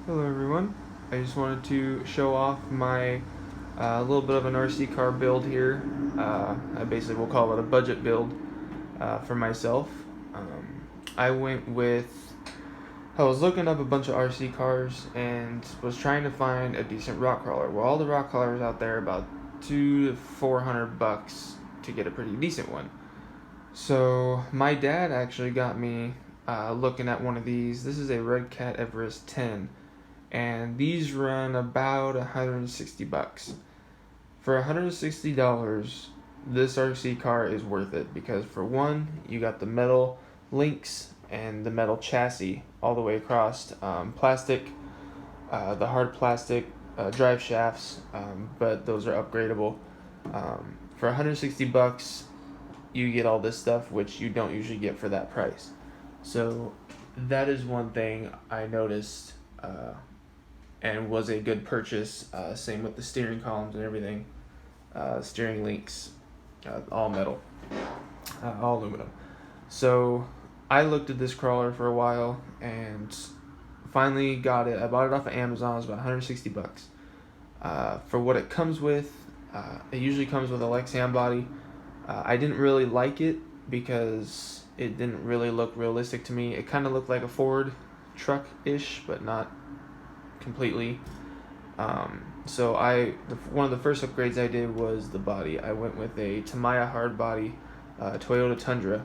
Hello everyone. I just wanted to show off my little bit of an RC car build here. I basically will call it a budget build for myself. Um, I went with, I was looking up a bunch of RC cars and was trying to find a decent rock crawler. Well, all the rock crawlers out there about $200 to $400 to get a pretty decent one. So my dad actually got me looking at one of these. This is a Redact Everest 10, and these run about $160. For $160, this RC car is worth it because, for one, you got the metal links and the metal chassis all the way across, plastic, the hard plastic drive shafts, but those are upgradable. For $160, you get all this stuff, which you don't usually get for that price. So that is one thing I noticed, and was a good purchase. Same with the steering columns and everything. Steering links, all metal, all aluminum. So I looked at this crawler for a while and finally got it. I bought it off of Amazon. It was about $160. For what it comes with, it usually comes with a Lexion body. I didn't really like it because it didn't really look realistic to me. It kind of looked like a Ford truck-ish, but not completely. So one of the first upgrades I did was the body. I went with a Tamiya hard body Toyota Tundra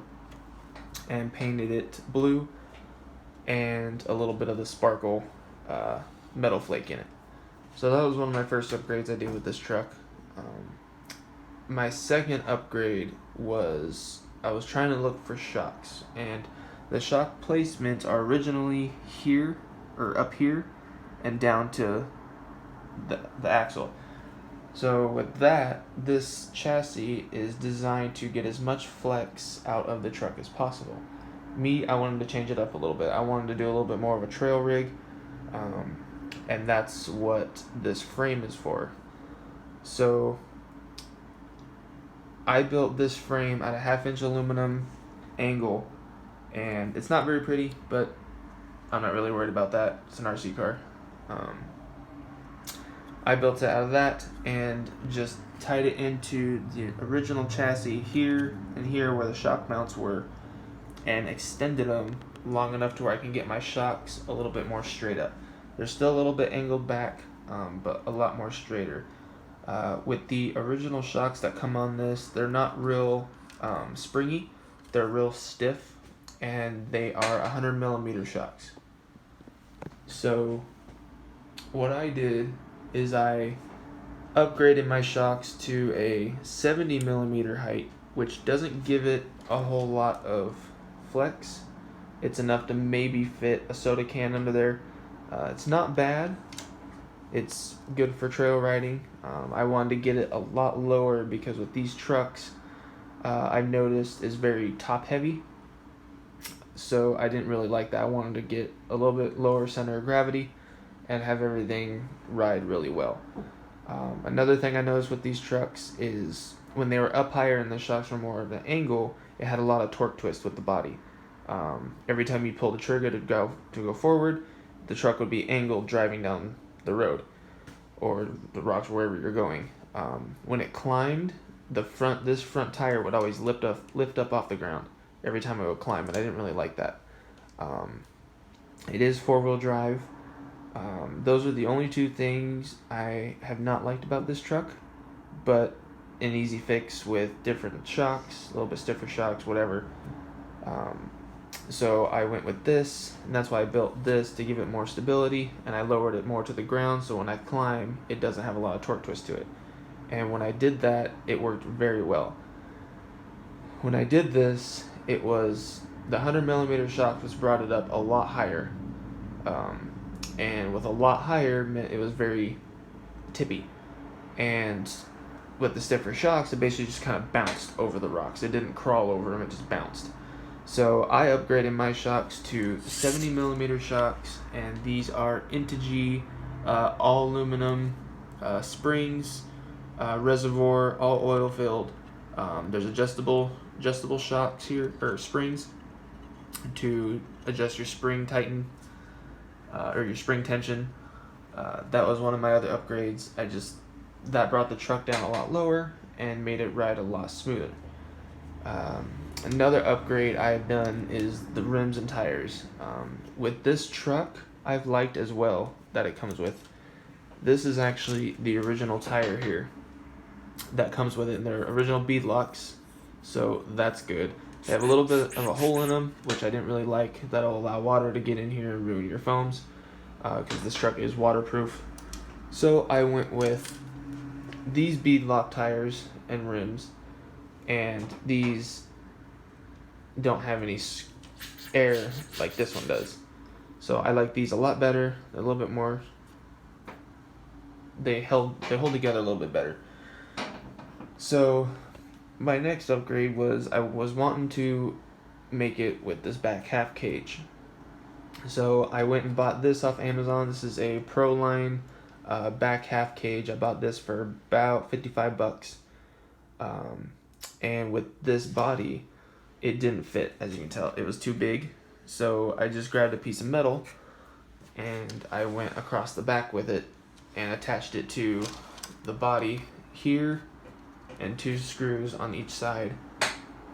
and painted it blue and a little bit of the sparkle metal flake in it. So that was one of my first upgrades I did with this truck. My second upgrade was I was trying to look for shocks, and the shock placements are originally here or up here and down to the axle. So with that, this chassis is designed to get as much flex out of the truck as possible. Me, I wanted to change it up a little bit. I wanted to do a little bit more of a trail rig, and that's what this frame is for. So I built this frame at a 1/2 inch aluminum angle, and it's not very pretty, but I'm not really worried about that. It's an RC car. I built it out of that and just tied it into the original chassis here and here where the shock mounts were, and extended them long enough to where I can get my shocks a little bit more straight up. They're still a little bit angled back, but a lot more straighter. With the original shocks that come on this, they're not real springy. They're real stiff, and they are 100mm shocks. So what I did is I upgraded my shocks to a 70mm height, which doesn't give it a whole lot of flex. It's enough to maybe fit a soda can under there. It's not bad. It's good for trail riding. I wanted to get it a lot lower because with these trucks, I've noticed is very top heavy. So I didn't really like that. I wanted to get a little bit lower center of gravity and have everything ride really well. Another thing I noticed with these trucks is when they were up higher and the shocks were more of an angle, it had a lot of torque twist with the body. Every time you pull the trigger to go forward, the truck would be angled driving down the road or the rocks, wherever you're going. When it climbed, this front tire would always lift up off the ground every time I would climb, and I didn't really like that. It is 4-wheel drive. Those are the only two things I have not liked about this truck, but an easy fix with different shocks, a little bit stiffer shocks, whatever. So I went with this, and that's why I built this, to give it more stability, and I lowered it more to the ground so when I climb, it doesn't have a lot of torque twist to it. And when I did that, it worked very well. When I did this, it was the 100mm shock just brought it up a lot higher. And with a lot higher meant it was very tippy. And with the stiffer shocks, it basically just kind of bounced over the rocks. It didn't crawl over them, it just bounced. So I upgraded my shocks to 70mm shocks, and these are Integy all aluminum springs, reservoir, all oil filled. There's adjustable shocks here, or springs, to adjust your spring tighten. or your spring tension. That was one of my other upgrades. That brought the truck down a lot lower and made it ride a lot smoother. Another upgrade I've done is the rims and tires. With this truck, I've liked as well that it comes with. This is actually the original tire here that comes with it, and they're original bead locks, so that's good. They have a little bit of a hole in them, which I didn't really like. That'll allow water to get in here and ruin your foams, because this truck is waterproof. So I went with these bead lock tires and rims, and these don't have any air like this one does. So I like these a lot better. They're a little bit more. They hold together a little bit better. So my next upgrade was I was wanting to make it with this back half cage. So I went and bought this off Amazon. This is a Proline back half cage. I bought this for about $55. And with this body, it didn't fit, as you can tell. It was too big. So I just grabbed a piece of metal and I went across the back with it and attached it to the body here and 2 screws on each side,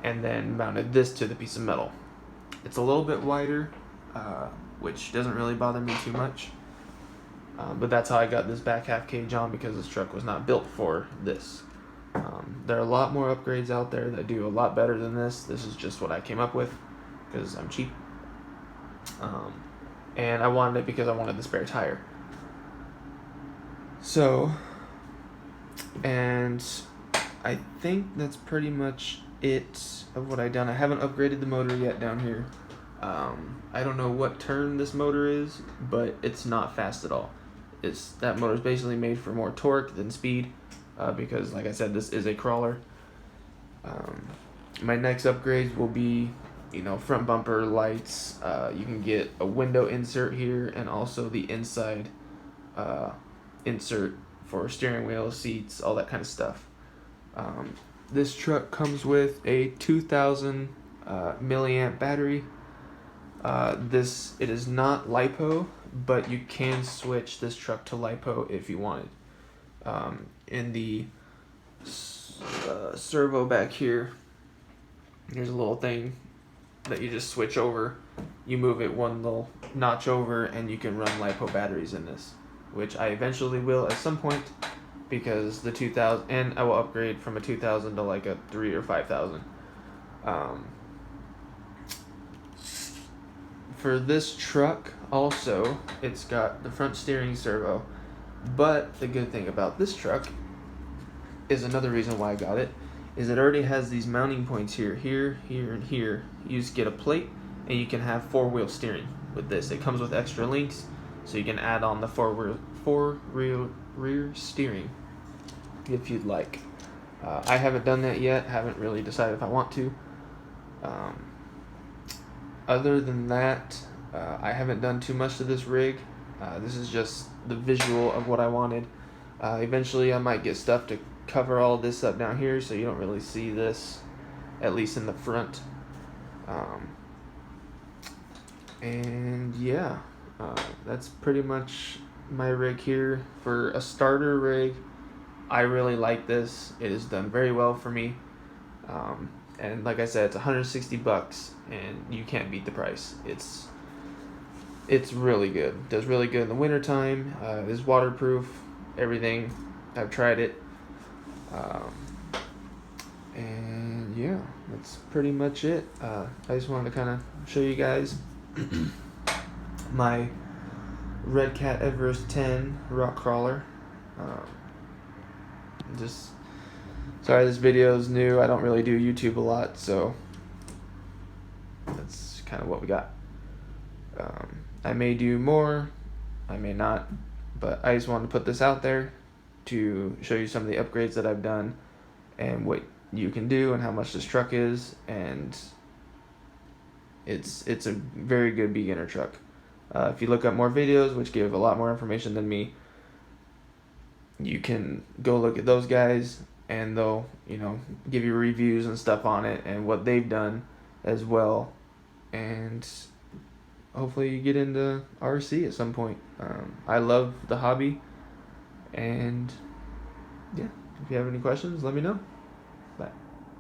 and then mounted this to the piece of metal. It's a little bit wider, which doesn't really bother me too much, but that's how I got this back half cage on, because this truck was not built for this. There are a lot more upgrades out there that do a lot better than this. This is just what I came up with because I'm cheap, and I wanted it because I wanted the spare tire. So, and I think that's pretty much it of what I've done. I haven't upgraded the motor yet down here. I don't know what turn this motor is, but it's not fast at all. That motor is basically made for more torque than speed, because like I said, this is a crawler. My next upgrades will be, front bumper lights. You can get a window insert here, and also the inside insert for steering wheel, seats, all that kind of stuff. This truck comes with a 2000 milliamp battery. It is not LiPo, but you can switch this truck to LiPo if you wanted. In the servo back here, there's a little thing that you just switch over. You move it one little notch over and you can run LiPo batteries in this, which I eventually will at some point, because the 2000, and I will upgrade from a 2000 to like a 3 or 5000. For this truck also, it's got the front steering servo, but the good thing about this truck is, another reason why I got it, is it already has these mounting points here, here, and here. You just get a plate and you can have 4-wheel steering with this. It comes with extra links, so you can add on the four-wheel rear steering if you'd like. I haven't done that yet. Haven't really decided if I want to. Other than that, I haven't done too much to this rig. This is just the visual of what I wanted. Eventually I might get stuff to cover all of this up down here, so you don't really see this, at least in the front. And yeah, that's pretty much my rig here. For a starter rig, I really like this. It has done very well for me. And like I said, it's $160, and you can't beat the price. It's really good. It does really good in the wintertime. It is waterproof, everything. I've tried it. And yeah, that's pretty much it. I just wanted to kind of show you guys my Redact Everest 10 rock crawler. Sorry, this video is new. I don't really do YouTube a lot, so that's kind of what we got. I may do more, I may not, but I just wanted to put this out there to show you some of the upgrades that I've done and what you can do and how much this truck is. And it's a very good beginner truck. If you look up more videos which give a lot more information than me, you can go look at those guys, and they'll give you reviews and stuff on it and what they've done as well. And hopefully you get into RC at some point. I love the hobby, and yeah, if you have any questions, let me know. Bye.